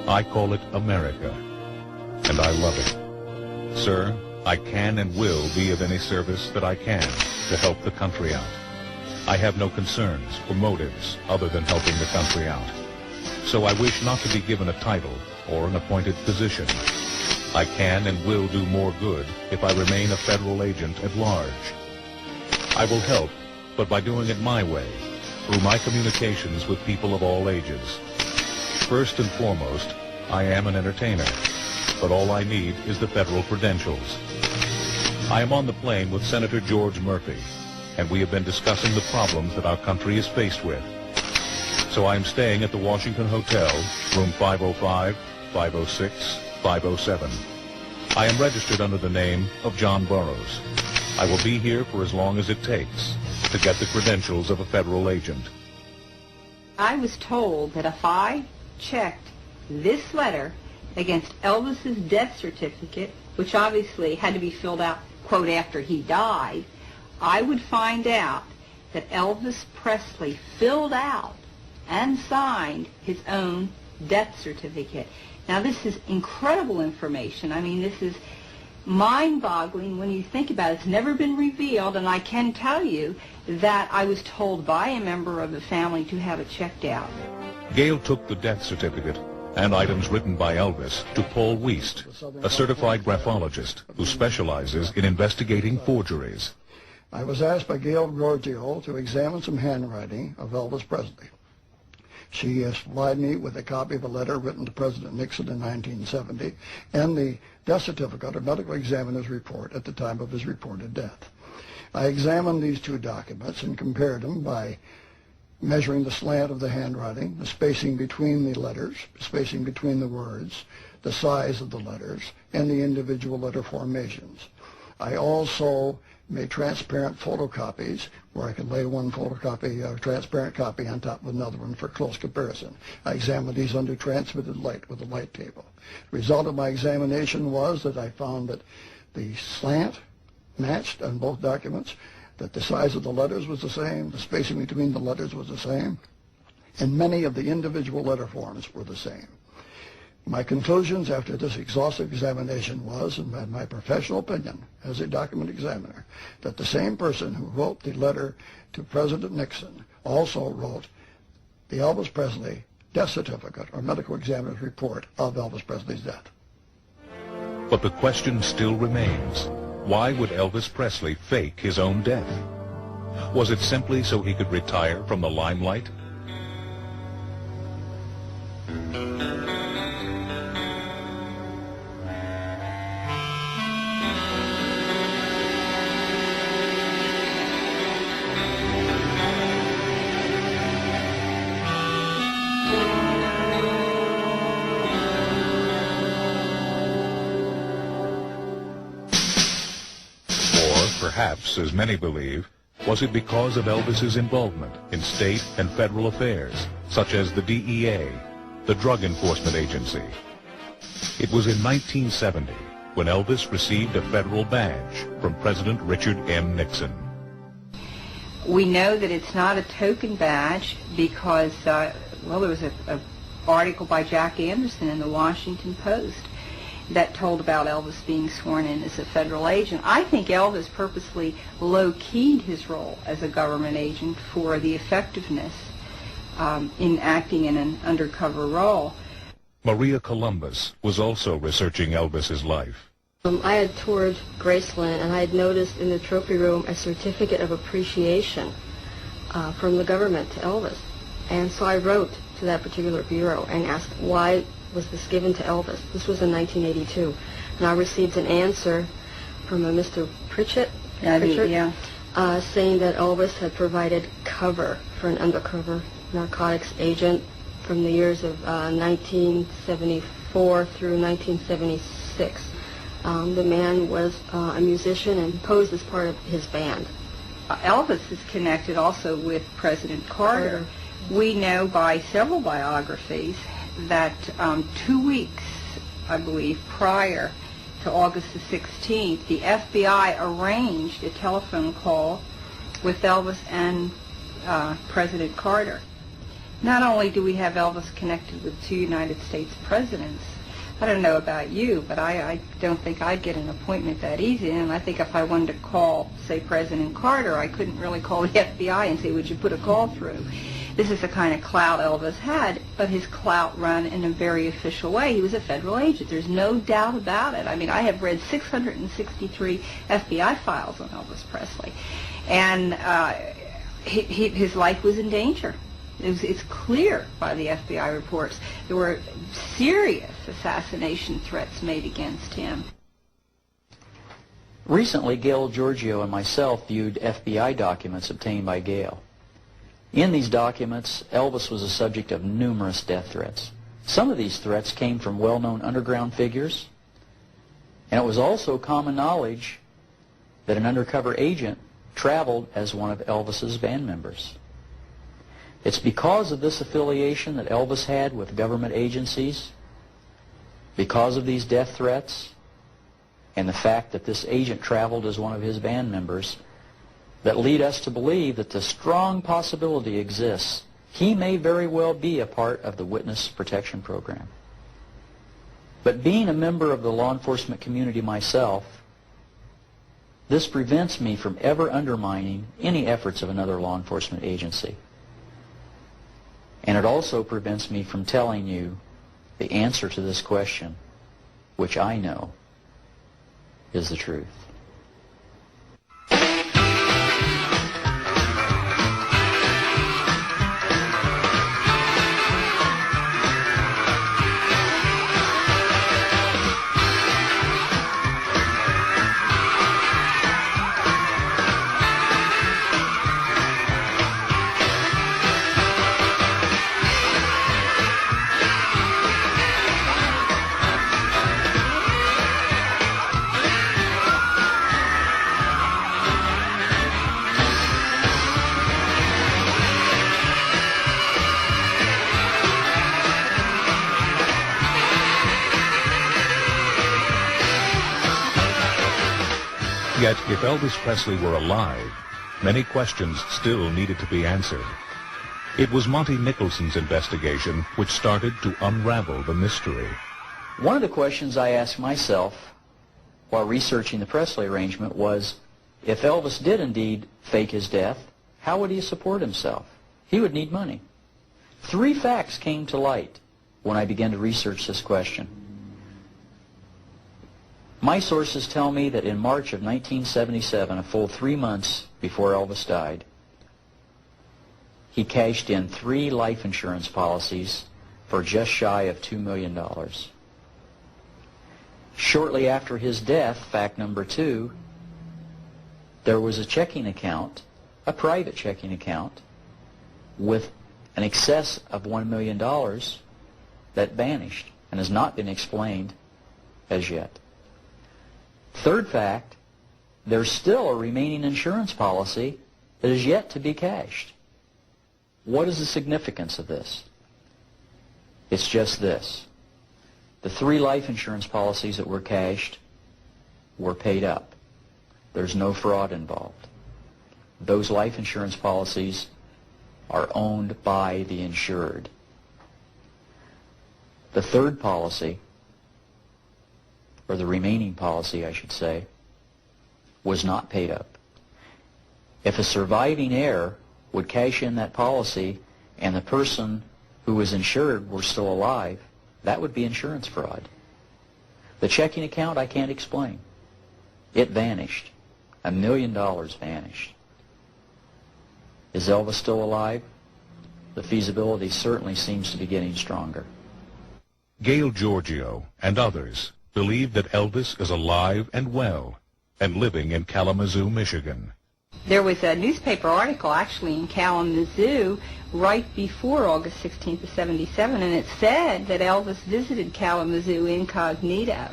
I call it America, and I love it. Sir, I can and will be of any service that I can to help the country out. I have no concerns or motives other than helping the country out. So I wish not to be given a title or an appointed position. I can and will do more good if I remain a federal agent at large. I will help, but by doing it my way, through my communications with people of all ages. First and foremost, I am an entertainer, but all I need is the federal credentials. I am on the plane with Senator George Murphy, and we have been discussing the problems that our country is faced with. So I am staying at the Washington Hotel, room 505, 506, 507. I am registered under the name of John Burroughs. I will be here for as long as it takes to get the credentials of a federal agent. I was told that if I checked this letter against Elvis's death certificate, which obviously had to be filled out, quote, after he died, I would find out that Elvis Prescley filled out and signed his own death certificate. Now, this is incredible information. I mean, this is mind-boggling when you think about it. It's never been revealed, and I can tell you that I was told by a member of the family to have it checked out. Gail took the death certificate and items written by Elvis to Paul Wiest, a certified graphologist who specializes in investigating forgeries. I was asked by Gail Giorgio to examine some handwriting of Elvis Presley. She supplied me with a copy of a letter written to President Nixon in 1970 and the death certificate or medical examiner's report at the time of his reported death. I examined these two documents and compared them by measuring the slant of the handwriting, the spacing between the letters, spacing between the words, the size of the letters, and the individual letter formations. I also made transparent photocopies where I could lay one photocopy, a transparent copy on top of another one for close comparison. I examined these under transmitted light with a light table. The result of my examination was that I found that the slant matched on both documents, that the size of the letters was the same, the spacing between the letters was the same, and many of the individual letter forms were the same. My conclusions after this exhaustive examination was, in my professional opinion as a document examiner, that the same person who wrote the letter to President Nixon also wrote the Elvis Presley death certificate or medical examiner's report of Elvis Presley's death. But the question still remains. Why would Elvis Presley fake his own death? Was it simply so he could retire from the limelight? Perhaps, as many believe, was it because of Elvis's involvement in state and federal affairs, such as the DEA, the Drug Enforcement Agency. It was in 1970 when Elvis received a federal badge from President Richard M. Nixon. We know that it's not a token badge because, well, there was an article by Jack Anderson in the Washington Post that told about Elvis being sworn in as a federal agent. I think Elvis purposely low-keyed his role as a government agent for the effectiveness in acting in an undercover role. Maria Columbus was also researching Elvis's life. I had toured Graceland, and I had noticed in the trophy room a certificate of appreciation from the government to Elvis. And so I wrote to that particular bureau and asked why was this given to Elvis. This was in 1982. And I received an answer from a Mr. Pritchett, saying that Elvis had provided cover for an undercover narcotics agent from the years of 1974 through 1976. The man was a musician and posed as part of his band. Elvis is connected also with President Carter. We know by several biographies that 2 weeks, I believe, prior to August the 16th, the FBI arranged a telephone call with Elvis and President Carter. Not only do we have Elvis connected with 2 United States presidents, I don't know about you, but I don't think I'd get an appointment that easy. And I think if I wanted to call, say, President Carter, I couldn't really call the FBI and say, would you put a call through? This is the kind of clout Elvis had, but his clout run in a very official way. He was a federal agent. There's no doubt about it. I mean, I have read 663 FBI files on Elvis Prescley. And his life was in danger. It's clear by the FBI reports. There were serious assassination threats made against him. Recently, Gail Giorgio and myself viewed FBI documents obtained by Gail. In these documents, Elvis was the subject of numerous death threats. Some of these threats came from well-known underground figures, and it was also common knowledge that an undercover agent traveled as one of Elvis's band members. It's because of this affiliation that Elvis had with government agencies, because of these death threats, and the fact that this agent traveled as one of his band members, that lead us to believe that the strong possibility exists he may very well be a part of the witness protection program. But being a member of the law enforcement community myself, this prevents me from ever undermining any efforts of another law enforcement agency. And it also prevents me from telling you the answer to this question, which I know is the truth. Yet, if Elvis Presley were alive, many questions still needed to be answered. It was Monty Nicholson's investigation which started to unravel the mystery. One of the questions I asked myself while researching the Presley arrangement was, if Elvis did indeed fake his death, how would he support himself? He would need money. 3 facts came to light when I began to research this question. My sources tell me that in March of 1977, a full 3 months before Elvis died, he cashed in 3 life insurance policies for just shy of $2 million. Shortly after his death, fact number 2, there was a checking account, a private checking account, with an excess of $1 million that vanished and has not been explained as yet. Third fact, there's still a remaining insurance policy that is yet to be cashed. What is the significance of this? It's just this. The 3 life insurance policies that were cashed were paid up. There's no fraud involved. Those life insurance policies are owned by the insured. The third policy, or the remaining policy, I should say, was not paid up. If a surviving heir would cash in that policy and the person who was insured were still alive, that would be insurance fraud. The checking account I can't explain. It vanished. $1 million vanished. Is Elvis still alive? The feasibility certainly seems to be getting stronger. Gail Giorgio and others believe that Elvis is alive and well and living in Kalamazoo, Michigan. There was a newspaper article actually in Kalamazoo right before August 16th of 77, and it said that Elvis visited Kalamazoo incognito.